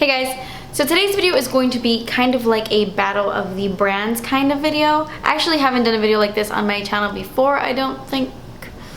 Hey guys, so today's video is going to be kind of like a battle of the brands kind of video. I actually haven't done a video like this on my channel before, I don't think.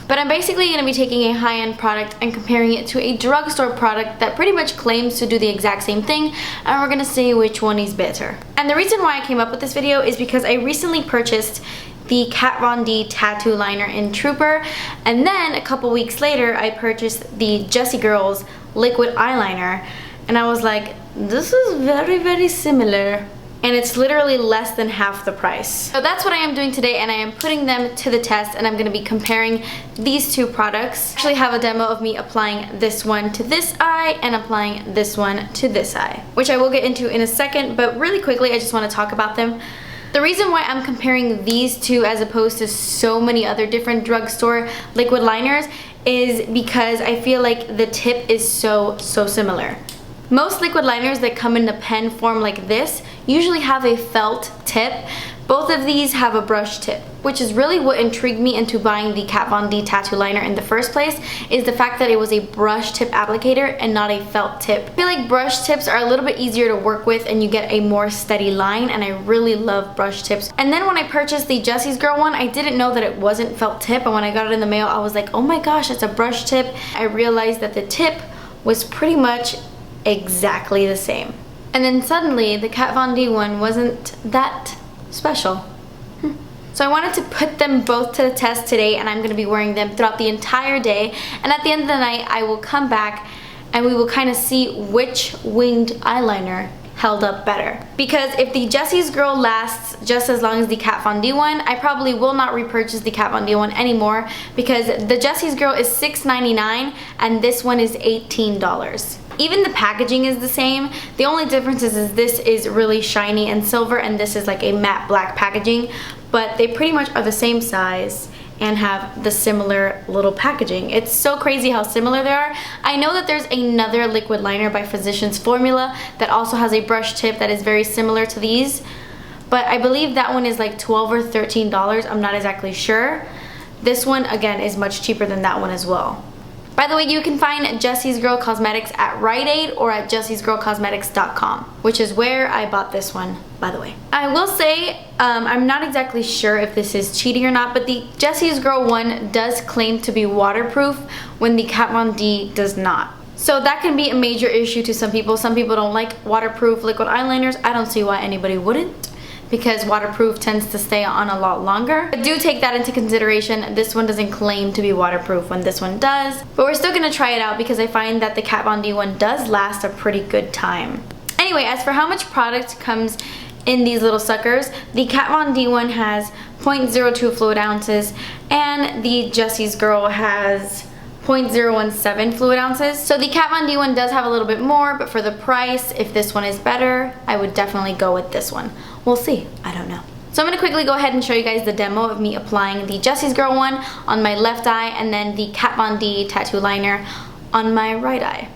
But I'm basically going to be taking a high-end product and comparing it to a drugstore product that pretty much claims to do the exact same thing, and we're going to see which one is better. And the reason why I came up with this video is because I recently purchased the Kat Von D tattoo liner in Trooper, and then a couple weeks later I purchased the Jessie Girls liquid eyeliner, and I was like, this is very similar, and it's literally less than half the price. So that's what I am doing today, and I am putting them to the test, and I'm going to be comparing these two products. I actually have a demo of me applying this one to this eye and applying this one to this eye, which I will get into in a second, but really quickly I just want to talk about them. The reason why I'm comparing these two as opposed to so many other different drugstore liquid liners is because I feel like the tip is so similar. Most liquid liners that come in a pen form like this usually have a felt tip. Both of these have a brush tip, which is really what intrigued me into buying the Kat Von D tattoo liner in the first place, is the fact that it was a brush tip applicator and not a felt tip. I feel like brush tips are a little bit easier to work with and you get a more steady line, and I really love brush tips. And then when I purchased the Jessie's Girl one, I didn't know that it wasn't felt tip, and when I got it in the mail I was like, oh my gosh, it's a brush tip. I realized that the tip was pretty much exactly the same. And then suddenly the Kat Von D one wasn't that special. So I wanted to put them both to the test today, and I'm going to be wearing them throughout the entire day, and at the end of the night I will come back and we will kind of see which winged eyeliner held up better. Because if the Jessie's Girl lasts just as long as the Kat Von D one, I probably will not repurchase the Kat Von D one anymore, because the Jessie's Girl is $6.99 and this one is $18. Even the packaging is the same. The only difference is this is really shiny and silver and this is like a matte black packaging, but they pretty much are the same size and have the similar little packaging. It's so crazy how similar they are. I know that there's another liquid liner by Physicians Formula that also has a brush tip that is very similar to these, but I believe that one is like $12 or $13. I'm not exactly sure. This one again is much cheaper than that one as well. By the way, you can find Jessie's Girl Cosmetics at Rite Aid or at jessiesgirlcosmetics.com, which is where I bought this one, by the way. I will say, I'm not exactly sure if this is cheating or not, but the Jessie's Girl one does claim to be waterproof when the Kat Von D does not. So that can be a major issue to some people. Some people don't like waterproof liquid eyeliners. I don't see why anybody wouldn't, because waterproof tends to stay on a lot longer. But do take that into consideration. This one doesn't claim to be waterproof when this one does, but we're still gonna try it out because I find that the Kat Von D one does last a pretty good time. Anyway, as for how much product comes in these little suckers, the Kat Von D one has 0.02 fluid ounces and the Jessie's Girl has 0.017 fluid ounces. So the Kat Von D one does have a little bit more, but for the price, if this one is better, I would definitely go with this one. We'll see, I don't know. So I'm gonna quickly go ahead and show you guys the demo of me applying the Jessie's Girl one on my left eye and then the Kat Von D tattoo liner on my right eye.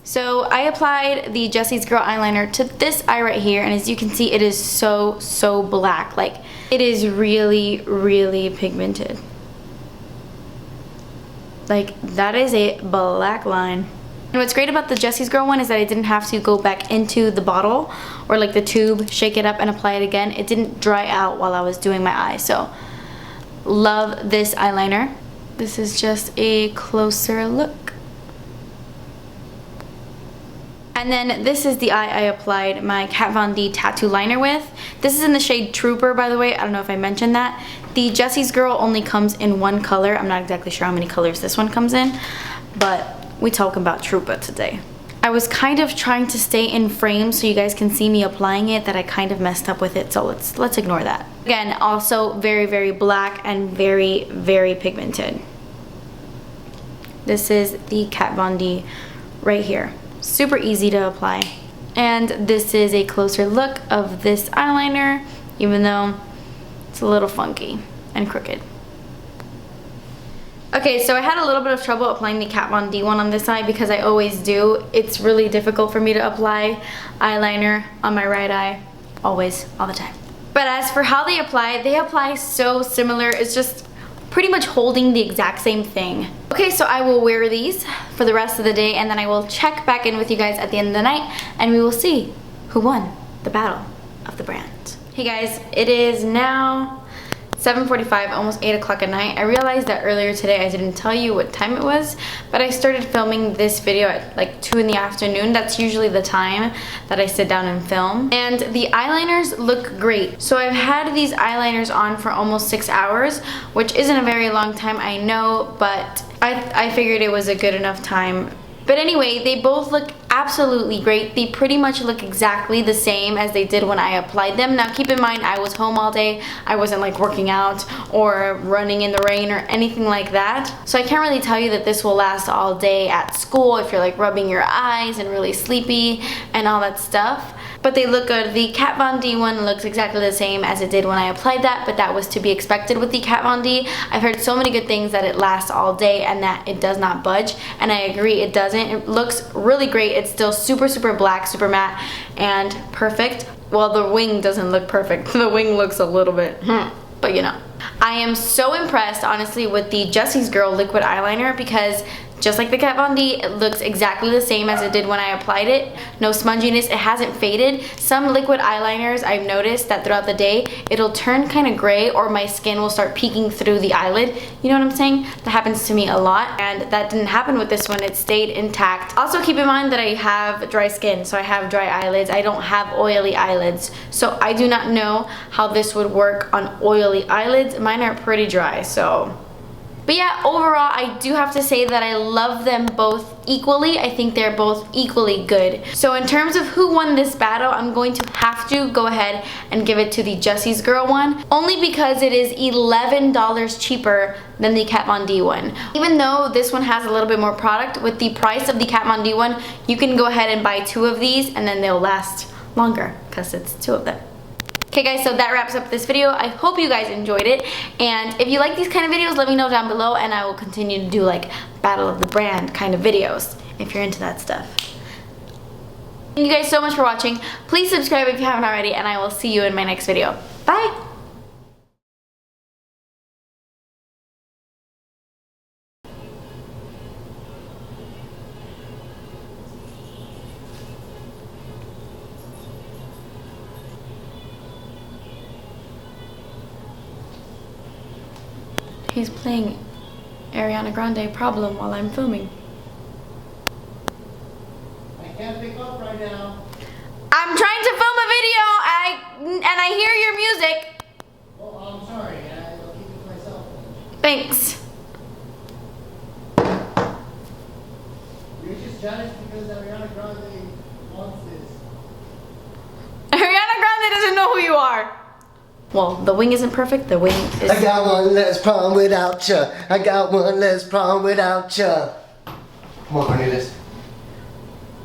So I applied the Jessie's Girl eyeliner to this eye right here, and as you can see, it is so black. Like, it is really pigmented. Like, that is a black line. And what's great about the Jessie's Girl one is that I didn't have to go back into the bottle or like the tube, shake it up and apply it again. It didn't dry out while I was doing my eye. So love this eyeliner. This is just a closer look. And then this is the eye I applied my Kat Von D tattoo liner with. This is in the shade Trooper, by the way. I don't know if I mentioned that. The Jessie's Girl only comes in one color. I'm not exactly sure how many colors this one comes in, but we talking about Trooper today. I was kind of trying to stay in frame so you guys can see me applying it, that I kind of messed up with it, so let's ignore that. Again, also very black and very pigmented. This is the Kat Von D right here. Super easy to apply. And this is a closer look of this eyeliner, even though it's a little funky and crooked. Okay, so I had a little bit of trouble applying the Kat Von D one on this eye because I always do. It's really difficult for me to apply eyeliner on my right eye, always, all the time. But as for how they apply so similar. It's just pretty much holding the exact same thing. Okay, so I will wear these for the rest of the day, and then I will check back in with you guys at the end of the night, and we will see who won the battle of the brand. Hey guys, it is now 7:45, almost 8 o'clock at night. I realized that earlier today I didn't tell you what time it was, but I started filming this video at like 2 in the afternoon. That's usually the time that I sit down and film. And the eyeliners look great. So I've had these eyeliners on for almost 6 hours, which isn't a very long time, I know, but I figured it was a good enough time. But anyway, they both look absolutely great. They pretty much look exactly the same as they did when I applied them. Now keep in mind, I was home all day. I wasn't like working out or running in the rain or anything like that. So I can't really tell you that this will last all day at school if you're like rubbing your eyes and really sleepy and all that stuff. But they look good. The Kat Von D one looks exactly the same as it did when I applied that, but that was to be expected with the Kat Von D. I've heard so many good things that it lasts all day and that it does not budge, and I agree, it doesn't. It looks really great. It's still super, super black, super matte, and perfect. Well, the wing doesn't look perfect. The wing looks a little bit, but you know. I am so impressed, honestly, with the Jessie's Girl liquid eyeliner because just like the Kat Von D, it looks exactly the same as it did when I applied it. No sponginess, it hasn't faded. Some liquid eyeliners, I've noticed that throughout the day, it'll turn kind of gray or my skin will start peeking through the eyelid. You know what I'm saying? That happens to me a lot, and that didn't happen with this one. It stayed intact. Also keep in mind that I have dry skin, so I have dry eyelids. I don't have oily eyelids, so I do not know how this would work on oily eyelids. Mine are pretty dry, so. But yeah, overall, I do have to say that I love them both equally. I think they're both equally good. So in terms of who won this battle, I'm going to have to go ahead and give it to the Jessie's Girl one, only because it is $11 cheaper than the Kat Von D one. Even though this one has a little bit more product, with the price of the Kat Von D one, you can go ahead and buy 2 of these and then they'll last longer because it's 2 of them. Okay guys, so that wraps up this video. I hope you guys enjoyed it, and if you like these kind of videos, let me know down below and I will continue to do like battle of the brand kind of videos if you're into that stuff. Thank you guys so much for watching. Please subscribe if you haven't already, and I will see you in my next video. Bye! He's playing Ariana Grande Problem while I'm filming. I can't pick up right now. I'm trying to film a video and I hear your music. Oh, I'm sorry. I'll keep it to myself. Thanks. You're just jealous because Ariana Grande wants this. Ariana Grande doesn't know who you are. Well, the wing isn't perfect, the wing is... I got one less problem without ya. I got one less problem without ya. Come on, honey, this.